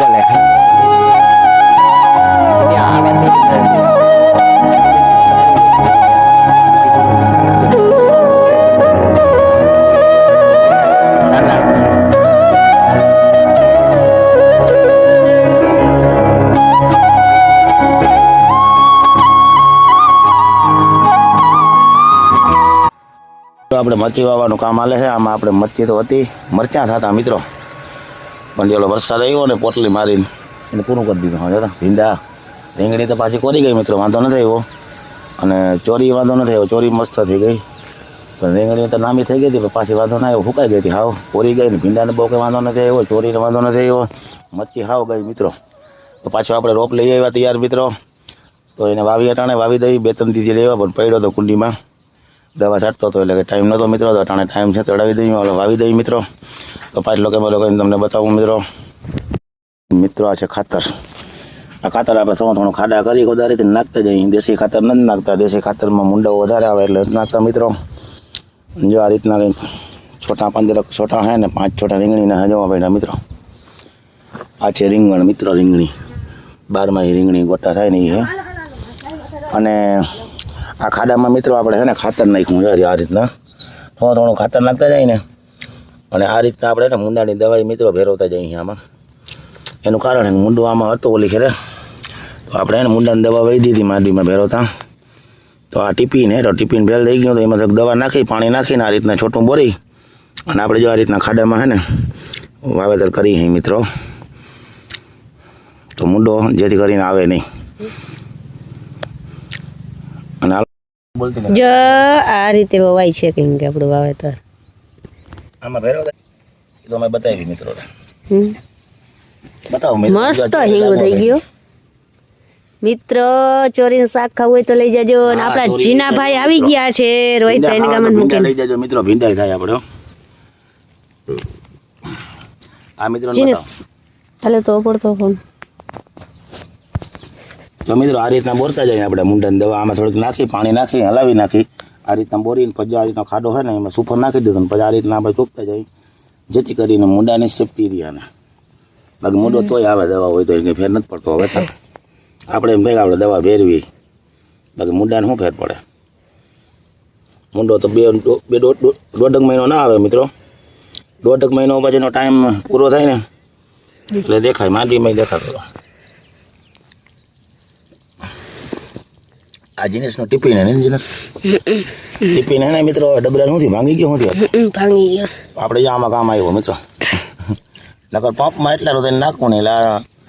હાલે આ વાત આપણે મરચી વાવવાનું કામ હાલે છે. આમાં આપણે મરચી તો હતી, મરચાં થતા મિત્રો, પણ જેલો વરસાદ આવ્યો ને પોટલી મારીને એને પૂરું કરી દીધું. હા જતા ભીંડા રીંગણી તો પાછી કોરી ગઈ મિત્રો, વાંધો નથી આવ્યો. અને ચોરી વાંધો નથી આવ્યો, ચોરી મસ્ત થઈ ગઈ, પણ રીંગણી તો નામી થઈ ગઈ હતી, પણ પાછી વાંધો ના આવ્યો, ફૂંકાઈ ગઈ હતી હાવ, કોરી ગઈ ને ભીંડાને બહુ કંઈ વાંધો નથી આવ્યો, ચોરીને વાંધો નથી આવ્યો, મરચી હાવ ગઈ મિત્રો. તો પાછું આપણે રોપ લઈ આવ્યા તૈયાર મિત્રો, તો એને વાવી અટાણે વાવી દઈ, 2-3 દીથી લેવા પણ પડ્યો તો કુંડીમાં, દવા છાંટતો હતો એટલે કે ટાઈમ નહોતો મિત્રો, તો અટાણે ટાઈમ છે ચડાવી દઈએ, વાવી દઈએ મિત્રો. તો પાછળ લોકોને તમને બતાવું મિત્રો આ છે ખાતર. આ ખાતર આપણે થોડું ખાડા કરી કોદારીથી નાખતા જઈએ. દેશી ખાતર નથી નાખતા, દેશી ખાતરમાં મુંડાઓ વધારે આવે એટલે નાખતા મિત્રો. જો આ રીતના કંઈક છોટા 15 છોટા હે ને 5 છોટા રીંગણીના હજવા પડ્યા મિત્રો. આ છે રીંગણ મિત્રો, રીંગણી 12 રીંગણી ગોટા થાય ને એ હે. અને આ ખાડામાં મિત્રો આપણે છે ને ખાતર નાખ્યું છે આ રીતના, થોડું ખાતર નાખતા જાય ને, અને આ રીતના આપણે ને મુંડાની દવાઈ મિત્રો ભેરવતા જઈએ આમાં. એનું કારણ છે મુંડું આમાં હતું ઓલી ખેરે, તો આપણે એને મુંડાની દવા વહી દીધી માંડવીમાં ભેરવતા. તો આ ટીપીને તો ટીપીને ભેલ થઈ ગયું, તો એમાં દવા નાખી, પાણી નાખીને આ રીતના છોટું બોરી અને આપણે જો આ રીતના ખાડામાં છે ને વાવેતર કરી મિત્રો, તો મુંડો જેથી કરીને આવે નહીં. અને જો આ રીતે વવાય છે કંઈક આપણું વાવેતર આમાં ભેરવતા તો અમે બતાવી મિત્રો, બતાવો મસ્ત હિંગો થઈ ગયો મિત્રો. ચોરીનું શાક ખાવું હોય તો લઈ જાજો. અને આપણા જીનાભાઈ આવી ગયા છે, રોહિત ભાઈ ને ગામમાં મૂકી લઈ જાજો મિત્રો, ભીંડાઈ થાય આપણે. આ મિત્રો ચાલે તો પડતો ફોન. તો મિત્રો આ રીતના બોરતા જાય આપણે મુંડાની દવા આમાં થોડીક નાખી, પાણી નાખી, હલાવી નાખી, આ રીતના બોરીને પછી આ રીતનો ખાડો હોય ને એમાં સુપર નાખી દીધું, પછી આ રીતના આપણે ચોપતા જાય, જેથી કરીને મુંડાની સેફટી રહે. ને બાકી મુંડો તોય આવે દવા હોય તો એ કંઈ ફેર નથી પડતો. હવે તો આપણે એમ ભેગા આપણે દવા ભેરવી, બાકી મુંડાને શું ફેર પડે. મુંડો તો 1.5 મહિનો ના આવે મિત્રો, 1.5 મહિનો પછીનો ટાઈમ પૂરો થાય ને એટલે દેખાય, માંડીમાં દેખાતો. આ જીનસનો ટીપીન હે ને, જીનસ ટીપીન હે ને મિત્રો, ડબરા નથી ભાંગી ગયો, શું ભાંગી ગયો. આપણે જો આમાં કામ આવ્યો મિત્રો, નકર પંપમાં એટલા રોજ નાખવું ને એટલે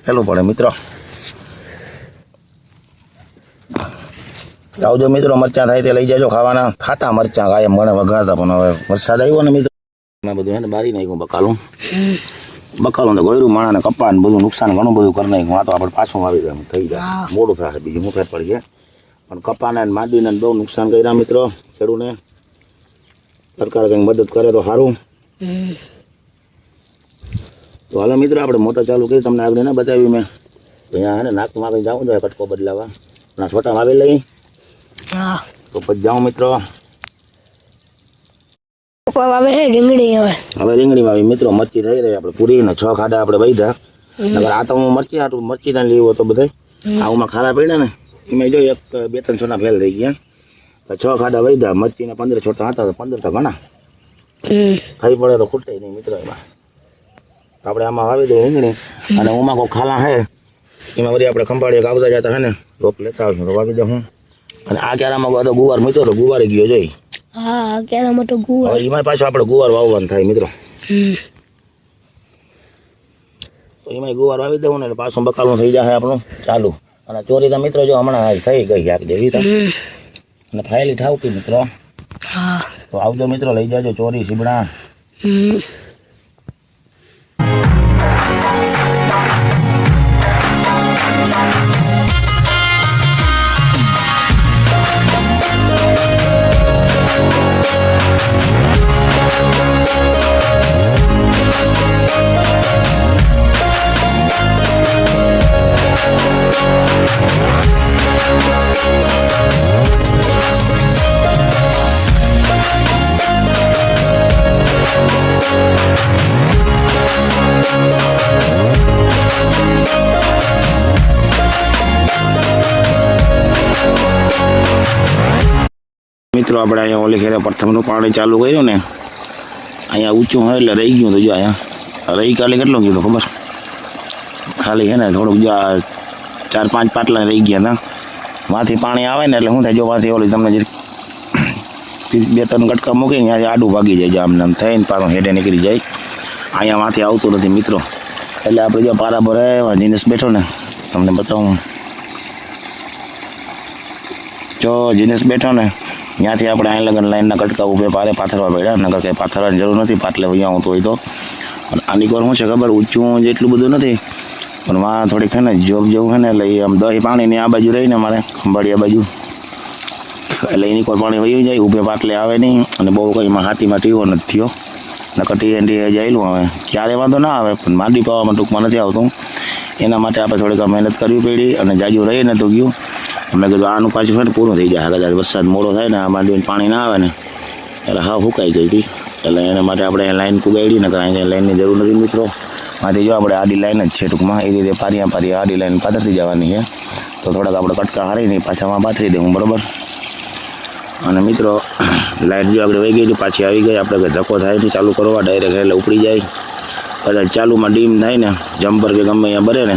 પેલું પડે મિત્રો. આવજો મિત્રો, મરચાં થાય તે લઈ જાજો ખાવાના. ખાતા મરચાં કાયમ મને વઘારતા, પણ હવે વરસાદ આવ્યો ને મિત્રો, એમાં બધું હે ને બારી નાખ્યું બકાલું તો ગોયરું માણાને કપા ને બધું નુકસાન ઘણું બધું કરી નાખ્યું. આ તો આપણે પાછું આવી જાય થઈ જાય, મોડું થાય, બીજું શું ફેર પડી જાય. પણ કપાને માંડીને બહુ નુકસાન કર્યા મિત્રો ખેડૂને. સરકાર કંઈક મદદ કરે તો સારું. તો હાલો મિત્રો આપણે મોટર ચાલુ કરી, તમને આગળ ના બતાવી મેં. અહીંયા હે ને નાકમાં કંઈ જાઉં જોઈએ કટકો બદલાવા, ના છોટા વાવી લઈ તો પછી જાઉં મિત્રો. હવે રીંગણી વાવી મિત્રો, મરચી થઈ રહી આપણે પૂરી ને 6 ખાડા આપણે વહીધા. આ તો હું મરચી ના લેવો તો બધા આમાં ખારા પડ્યા ને એમાં જો 1-2-3 છોટા ફેલ થઈ ગયા, તો 6 ખાડા વહીધા. મરચીના 15 છોટા હતા, તો 15 તો ઘણા થઈ પડે તો ખૂટે નહીં મિત્રો. એમાં આપણે આમાં વાવી દઈએ રીંગણી, અને ઉમાં કોઈ ખાલા હે એમાં વળી આપણે ખંભાળીએ આવતા જતા હે ને રોપ લેતા આવશું તો વાવી દઉં હું. અને આ ક્યારામાં તો ગુવાર મૂક્યો તો ગુવારે ગયો જોઈ. હા ક્યારામાં તો ગુવાર, એમાં પાછું આપણે ગુવાર વાવવાનું થાય મિત્રો. તો એમાં ગુવાર વાવી દઉં ને પાછું બકાલું થઈ જાય આપણું ચાલુ. અને ચોરી તો મિત્રો જો હમણાં થઈ ગઈ યાદ જેવી અને ફાયેલી ઠાવકી મિત્રો. તો આવજો મિત્રો, લઈ જાજો ચોરી સીબડા. મિત્રો આપણે અહીંયા ઓલી ખેરે પ્રથમનું પાણી ચાલુ કર્યું ને અહીંયા ઊંચું હોય એટલે રહી ગયું તો જો અહીંયા રહી કાલે કેટલું ગયું ખબર ખાલી છે ને થોડુંક જો 4-5 પાટલા રહી ગયા હતા માંથી પાણી આવે ને એટલે શું થાય જો માંથી ઓલી તમને જે 2-3 કટકા મૂકીને ત્યાંથી આડું ભાગી જાય જો આમને આમ થઈને પાછું હેઠે નીકળી જાય અહીંયા માંથી આવતું નથી મિત્રો એટલે આપણે જો પારા પર જીનેશ બેઠો ને તમને બતાવું જો જીનેશ બેઠો ને ત્યાંથી આપણે અહીં લગન લાઈનના કટકા ઉભે પારે પાથરવા પડ્યા નકર કંઈ પાથરવાની જરૂર નથી પાટલે અહીંયા આવતું હોય તો અને આની કોર શું છે ખબર ઊંચું જેટલું બધું નથી પણ વાં થોડીક છે ને જોબ જેવું છે ને એટલે એ આમ દહીં પાણીની આ બાજુ રહીને મારે ખંભાળી આ બાજુ એટલે એની કોઈ પાણી વહી જાય ઊભે પાટલે આવે નહીં અને બહુ કંઈ એમાં હાથીમાં ટીવો નથી થયો નકર ટીએ જાયેલું આવે ક્યારે વાંધો ના આવે પણ માંડી પાવામાં ટૂંકમાં નથી આવતું એના માટે આપણે થોડીક મહેનત કરવી પડી અને જાજુ રહીને તો ગયું અમે કીધું આનું પાછું છે ને પૂરું થઈ જાય કદાચ વરસાદ મોડો થાય ને આ માંડવીને પાણી ના આવે ને એટલે હા ફૂંકાઈ ગઈ હતી એટલે એના માટે આપણે લાઈન પુગાડી ને કારણ લાઈનની જરૂર નથી મિત્રો માંથી જો આપણે આડી લાઈન જ છે ટૂંકમાં એ રીતે પારિયા આડી લાઈન પાથરતી જવાની છે તો થોડાક આપણે કટકા હારીને પાછામાં પાથરી દેવું બરાબર અને મિત્રો લાઈટ જો આપણે વહી ગઈ હતી પાછી આવી ગઈ આપણે કંઈ ધક્કો થાય નહીં ચાલુ કરવા ડાયરેક્ટ એટલે ઉપડી જાય કદાચ ચાલુમાં ડીમ થાય ને જમ્પર કે ગમે અહીંયા બરે ને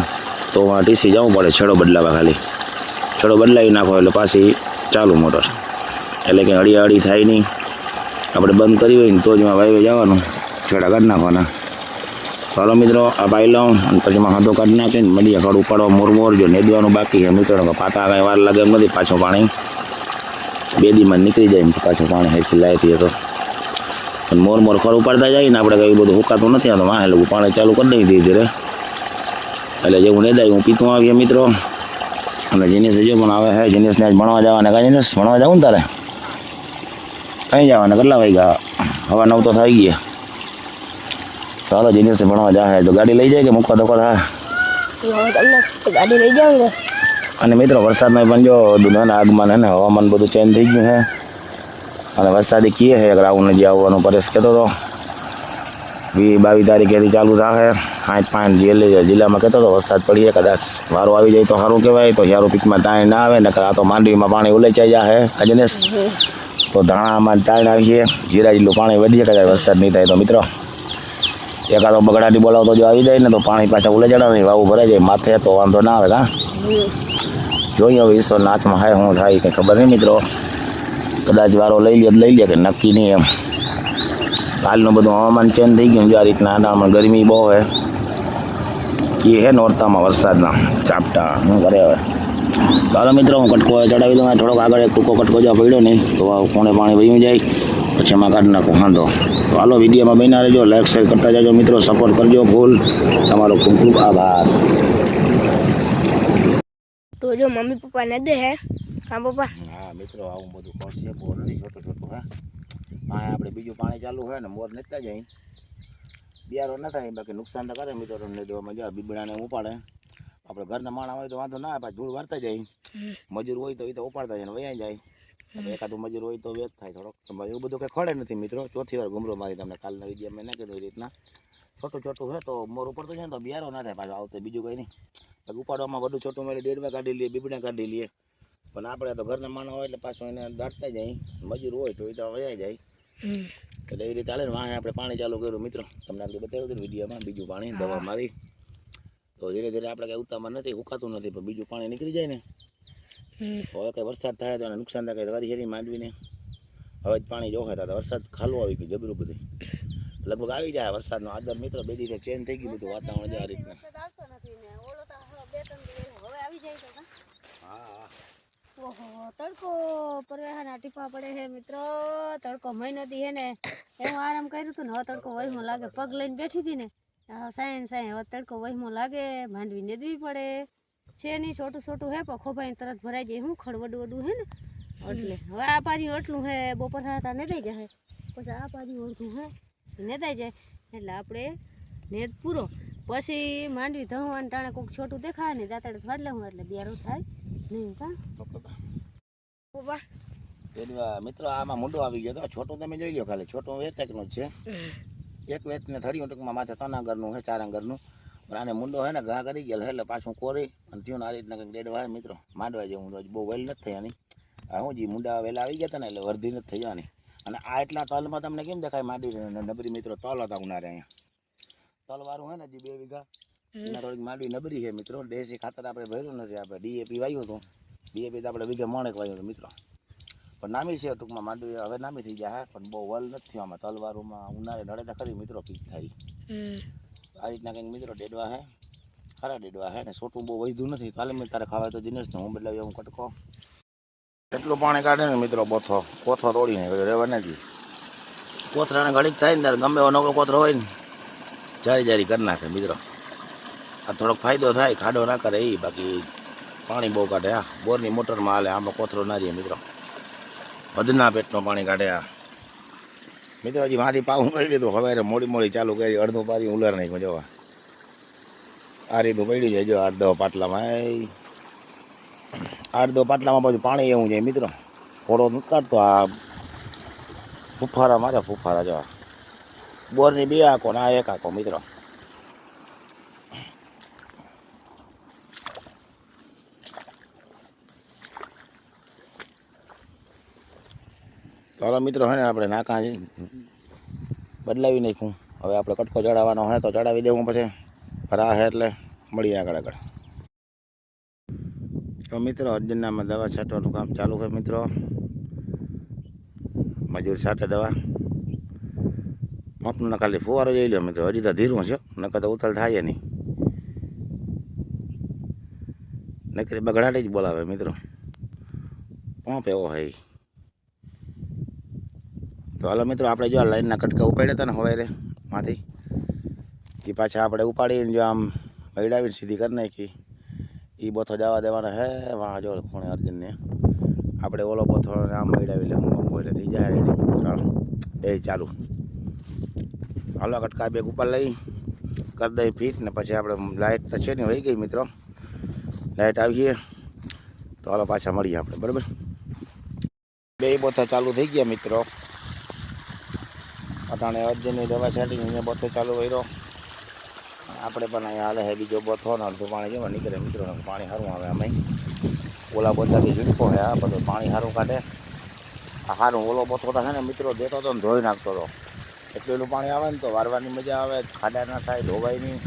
તો ટીસી જવું પડે છેડો બદલાવા ખાલી છેડો બદલાવી નાખો એટલે પાછી ચાલુ મોટર એટલે કે હળી થાય નહીં આપણે બંધ કરી હોય ને તો જ એમાં વાયવે જવાનું છેડા કાઢી નાખવાના ચાલો મિત્રો આ પાઈ લઉં અને પછી એમાં હાથો કાઢી નાખીને મળીએ ખડ ઉપાડવા મોર જો નેદવાનું બાકી છે મિત્રો પાતા કાંઈ વાર લાગે એમ નથી પાછું પાણી 2 દીમાં નીકળી જાય એમ પાછું પાણી હેરખી લાયતી તો પણ મોર ખડ ઉપાડતા જાય ને આપણે કંઈ બધું હુકાતું નથી આ તો વાહે લોકો પાણી ચાલુ કરી દઈ ધીરે ધીરે એટલે જે હું નેદાય હું પીતું આવીએ મિત્રો અને જીનેશ જો પણ આવે હે જીનેશને આજ ભણવા જવાના કાંઈ જીનેશ ભણવા જવું ને તારે કઈ જવાના કેટલા વાગ્યા હવા 9 તો થઈ ગયા ચાલો જીનેશ ભણવા જાય તો ગાડી લઈ જાય કે મૂકવા ધક્કો થાય ગાડી લઈ જાવ અને મિત્રો વરસાદમાં પણ જો દુનિયાના આગમન હે ને હવામાન બધું ચેન્જ થઈ ગયું છે અને વરસાદી કીએ છે રાઉન્ડ જે આવવાનો પરેશ કહેતો હતો 22 તારીખેથી ચાલુ થશે 5 જિલ્લામાં કહેતો હતો વરસાદ પડીએ કદાચ વારો આવી જાય તો સારું કહેવાય તો યારો પીકમાં તાણ ના આવે ને આ તો માંડવીમાં પાણી ઉલેચાઈ જાય આજનેશ તો ધાણામાં તાણ આવી છે જીરા જેટલું પાણી વધીએ કદાચ વરસાદ નહીં થાય તો મિત્રો એકાદો બગડાટી બોલાવતો જો આવી જાય ને તો પાણી પાછા ઉલેચાડા નહીં વાવું ભરાઈ જાય માથે તો વાંધો ના આવે કાં જોઈએ હવે ઈશ્વરના હાથમાં હાય શું થાય કંઈ ખબર નહીં મિત્રો કદાચ વારો લઈ લે કે નક્કી નહીં એમ હાલનું બધું હવામાન ચેન્જ થઈ ગયું જો આ રીતના આનામાં ગરમી બહુ હે એ હે નોરતામાં વરસાદના ચાપટા શું કરે હવે ચાલો મિત્રો હું કટકો ચડાવી દઉં થોડોક આગળ એક ટૂંકો કટકો જો પડ્યો નહીં તો કોણે પાણી વહ્યું જાય પછી એમાં કાઢી નાખું વાંધો તો હાલો વિડીયોમાં બન્યા રહેજો લાઈક શેર કરતા જાજો મિત્રો સપોર્ટ કરજો ફૂલ તમારો ખૂબ ખૂબ આભાર તો જો મમ્મી પપ્પા ને દે હે હા પપ્પા હા મિત્રો આવું બધું કોણ છે બહુ નથી છોટું હા હા આપણે બીજું પાણી ચાલુ હોય ને મોર નેતા જાય બિયારો ન થાય બાકી નુકસાન તો કરે મિત્રો ને દેવામાં જાય બીબડાને ઉપાડે આપણે ઘરના માણા હોય તો વાંધો ના આવે ધૂળ વારતા જાય મજૂર હોય તો એ તો ઉપાડતા જાય ને વયા જાય એકાદું મજૂર હોય તો વેચ થાય થોડોક એવું બધું કંઈ ખડે નથી મિત્રો ચોથી વાર ઘૂમરો મારી તમને કાલના વિડીયો મેં ના કીધું એ રીતના છોટું હોય તો મોર ઉપડતું જાય ને તો બિયારો ના થાય પાછો આવતો બીજું કંઈ નહીં ઉપાડવામાં વધુ છોટું મેળવી 1.5 કાઢી લઈએ બીબડા કાઢી લઈએ પણ આપણે તો ઘરના માણસ હોય એટલે પાછું એને દાટતા જાય મજૂર હોય તો એ તો વયા જાય એટલે એ રીતે ચાલે ને વાંહે આપણે પાણી ચાલુ કર્યું મિત્રો તમને આપણે બતાવ્યું હતું વિડીયોમાં બીજું પાણી દવા મારી તો ધીરે ધીરે આપણે કંઈ ઉતામાં નથી હુકાતું નથી પણ બીજું પાણી નીકળી જાય ને તો હવે કંઈ વરસાદ થાય તો એને નુકસાન થાય કંઈ શેરી માંડવીને હવે જ પાણી જોખે તો વરસાદ ખાલું આવી ગયું જબરું બધું લગભગ આવી જાય વરસાદનો આદર મિત્રો 2 દિવસે ચેન્જ થઈ ગયું બધું વાતાવરણ આ રીતના હા ઓહો તડકો પરવેહાના ટીપા પડે છે મિત્રો તડકો મહિનોથી હે ને એવું આરામ કર્યું હતું ને હવે તડકો વહીમાં લાગે પગ લઈને બેઠી હતી ને સાયન હવે તડકો વહીમાં લાગે માંડવી નેદવી પડે છે નહીં છોટું હે પણ ખોભાઈને તરત ભરાઈ જાય શું ખડ વડું હે ને એટલે હવે આ પાણી એટલું હે બપોર થતા નેદાઈ જાય પછી આ પાણી ઓળખું હે નેદાઈ જાય એટલે આપણે નેદ પૂરો પછી માંડવી ધોવાનું ટાણે કોઈક છોટું દેખાય ને દાંતડે ફાડ લેવું એટલે બિયારો થાય નહીં કા મિત્રો આમાં મુંડો આવી ગયો તો છોટું તમે જોઈ લો ખાલી છોટું વેતકનું જ છે એક વેતને થળિયું ટૂંકમાં માથે 3 આંગરનું છે 4 આંગરનું પણ આને મુંડો હે ને ઘા કરી ગયેલ એટલે પાછું કોરી અને થયું આ રીતના કંઈક ડેડવા મિત્રો માંડવા જેવું બહુ વેલ નથી થઈ આની આ હું જી મુંડા વહેલા આવી ગયા હતા ને એટલે વર્ધી નથી થઈ જવાની. અને આ એટલા તલમાં તમને કેમ દેખાય માંડી નબરી મિત્રો તલ હતા ઉનાળે અહીંયા તલવાળું હોય ને જે 2 વીઘા એના થોડીક માંડવી નબરી છે મિત્રો. દેશી ખાતર આપણે ભર્યું નથી, આપણે ડીએપી વાવ્યું હતું. ડીએપી તો આપણે વીઘે મણેક વાવ્યું હતું મિત્રો, પણ નામી છે ટૂંકમાં માંડવી હવે નામી થઈ જાય, પણ બહુ વલ નથી આમાં તલવાળુંમાં ઉનાળે નડે તો ખરી મિત્રો પીક થાય. આ રીતના કંઈક મિત્રો ડેડવા હે, ખરા ડેડવા હે ને છોટું બહુ વધ્યું નથી. કાલે મેં તારે ખાવાય તો દિનેશને હું બદલાવી હું કટકો એટલું પાણી કાઢે ને મિત્રો કોથરો તોડીને રહેવા નથી. કોથરાને ઘડીક થાય ને ગમે એવો નવો કોથરો હોય ને જારી જારી કરી નાખે મિત્રો. આ થોડોક ફાયદો થાય, ખાડો ના કરે એ, બાકી પાણી બહુ કાઢે. હા બોરની મોટરમાં હાલે, આમાં કોથરો ના રહે મિત્રો. વધના પેટનું પાણી કાઢે આ મિત્રો. હજી માંથી પાવું કરી લીધું, હવે મોડી ચાલુ કરી, અડધું પારી ઉલર નહીં જોવા. આ રીતનું પડ્યું છે જો 8-10 પાટલામાં. 8-10 પાટલામાં બધું પાણી એવું છે મિત્રો. ઘોડો નથી કાઢતો, આ ફુફારા મારે ફુફારા જો બોરની 2 આંકો ને આ 1 આંકો મિત્રો. ચાલો મિત્રો હે ને આપણે નાકા બદલાવી નાખ્યું. હવે આપણે કટકો ચડાવવાનો હોય તો ચડાવી દેવું, પછી ભરા હે એટલે મળીએ આગળ. તો મિત્રો અર્જુનનામાં દવા છાંટવાનું કામ ચાલુ છે મિત્રો. મજૂર છાંટે દવા. પંપનો ખાલી ફુવારો જોઈ લો મિત્રો, હજી તો ધીરું છે, નકર તો ઉતલ થાય નહીં. નકરી બગડાટી જ બોલાવે મિત્રો, પંપ એવો હોય. તો હાલો મિત્રો આપણે જો આ લાઈનના કટકા ઉપાડ્યા હતા ને હવે માંથી એ પાછા આપણે ઉપાડીને જો આમ મેળાવીને સીધી કરી નાખી. એ બોથો જવા દેવાના હે વાહ જો ખૂણે અર્જુનને. આપણે ઓલો બોથો આમ મેળાવી લે એટલે થઈ જાય રેડી. એ ચાલુ હાલો કટકા 2 ઉપર લઈ કરી દઈ ફીટ ને પછી આપણે લાઇટ તો છે ને વહી ગઈ મિત્રો. લાઇટ આવીએ તો હાલો પાછા મળીએ આપણે બરાબર. 2 બોથા ચાલુ થઈ ગયા મિત્રો. અટાણે અર્જુનની દવા છાંટીને અહીંયા બોથો ચાલુ કર્યો. આપણે પણ અહીંયા હાલે છે બીજો બોથો ને અડધું પાણી જેમાં નીકળે મિત્રો. પાણી સારું આવે અમે ઓલા બોથાથી ઝીણકો છે, આ બધું પાણી સારું કાઢે. આ સારું ઓલો બોથો છે ને મિત્રો દેતો હતો ને ધોઈ નાખતો હતો. એટલું એટલું પાણી આવે ને તો વારવાની મજા આવે, ખાડા ના થાય, ધોવાય નહીં.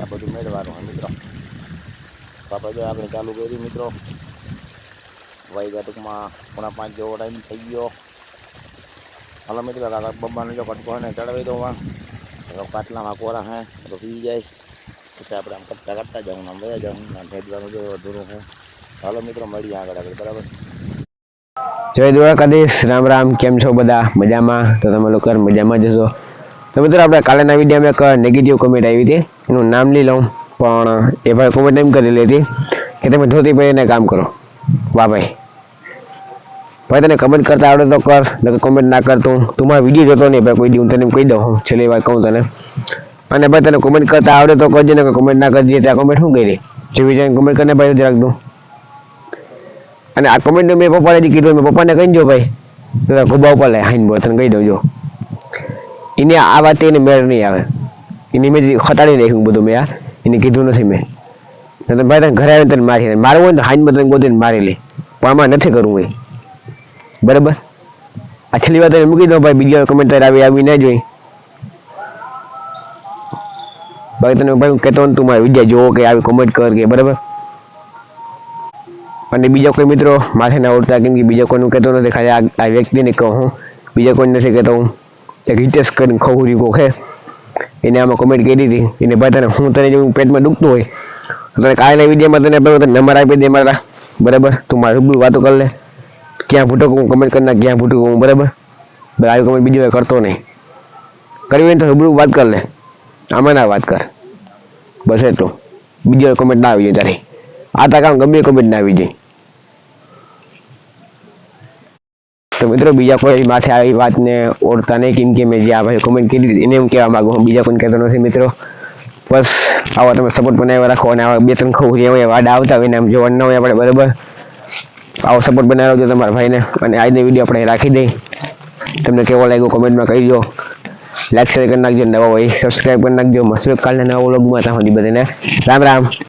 આ બધું મેળવાનું હોય મિત્રો. તો આપણે જો આગળ ચાલુ કર્યું મિત્રો. વાઈગા ટૂંકમાં 4:30 જેવો ટાઈમ થઈ ગયો. હાલો મિત્રો કાકા બબ્બાને જો કટકો ને ચડાવી દઉં. પાટલામાં કોરા હે તો પી જાય, પછી આપણે આમ કટકા કાઢતા જાઉં આમ વયા જાઉં. ભેજવાનું જો અધૂરું છે. હાલો મિત્રો મળીએ આગળ બરાબર. જય દ્વારકાધીશ, રામ રામ. કેમ છો બધા? મજામાં? તો તમે લોકો મજામાં જશો. તો મિત્રો આપણે કાલેના વિડીયોમાં એક નેગેટિવ કોમેન્ટ આવી હતી, એનું નામ લઈ લઉં, પણ એ ભાઈ કોમેન્ટ એમ કરેલી હતી કે તમે ધોતી પહેરીને કામ કરો. વાહ ભાઈ, તને કમેન્ટ કરતા આવડે તો કર, નકર કોમેન્ટ ના કરતું. તું મારો વિડીયો જોતો નહીં ભાઈ કોઈ દી, હું તને કહી દઉં, છેલ્લી વાર કહું તને. અને ભાઈ તને કોમેન્ટ કરતા આવડે તો કરજે, નકર કોમેન્ટ ના કરજે. ત્યાં કોમેન્ટ શું કરી જેવી જાય કોમેન્ટ કરીને ભાઈ જરાક દઉં. અને આ કોમેન્ટ મેં પપ્પાને કીધું, મેં પપ્પાને કહી દો ભાઈ તો ખુબા ઉપર લે હાઈન બોલ, તને કહી દઉં જો એને આ વાત એને મેળ નહીં આવે. એને મેં ખતાડી નાખ્યું બધું, મેં એને કીધું નથી મેં. ભાઈ તને ઘરે આવીને તને મારી મારવું હોય ને હાઈનમાં તને ગોતીને મારી લે, પણ આમાં નથી કરવું હોય બરાબર. આ છેલ્લી વાત મૂકી દો ભાઈ, બીજી કમેન્ટ આવી ના જોઈ ભાઈ. તને ભાઈ હું કહેતો તું મારા વિડીયો જોવો કે આવી કોમેન્ટ કર કે બરાબર. અને બીજા કોઈ મિત્રો માથે ના ઉડતા, કેમ કે બીજા કોઈનું કહેતો નથી, ખાલી આ વ્યક્તિને કહું હું, બીજા કોઈ નથી કહેતો હું. એક હિટેશ કરીને ખવરી કોક હે એને આમાં કોમેન્ટ કરી હતી. એને ભાઈ તને હું તને જેવું પેટમાં દુખતું હોય તો તને કાલના વિડીયોમાં તને નંબર આપી દે મારા બરાબર. તું મારી રૂબરૂ વાતો કરી લે, ક્યાં ભૂટકો હું કમેન્ટ કરી નાખ, ક્યાં ભૂટકો હું બરાબર. આવી કમેન્ટ બીજો કરતો નહીં, કરવી હોય તો રૂબરૂ વાત કર લે, આમાં ના વાત કર બસ એટલું. બીજો કમેન્ટ ના આવી જાય તારી, આ તા કામ ગમે કમેન્ટ ના આવી જાય. તો મિત્રો બીજા કોઈ માથે આવી વાતને ઓળતા નહીં, કેમ કે મેં જે આ ભાઈ કોમેન્ટ કરી એને હું કહેવા માંગુ, હું બીજા કોઈ કહેતો નથી મિત્રો. બસ આવા તમે સપોર્ટ બનાવી રાખો, અને આવા 2-3 ખવું હોય વાડા આવતા હોય ને આમ જોવા ન હોય આપણે બરાબર. આવો સપોર્ટ બનાવી રાખજો તમારા ભાઈને. અને આજનો વિડીયો આપણે રાખી દઈ. તમને કેવો લાગ્યો કોમેન્ટમાં કહી દો, લાઈક શેર કરી નાખજો, નવા હોય સબસ્ક્રાઈબ કરી નાખજો. મસ્ત કાલના નવા વ્લોગમાં ત્યાં સુધી બધાને રામ રામ.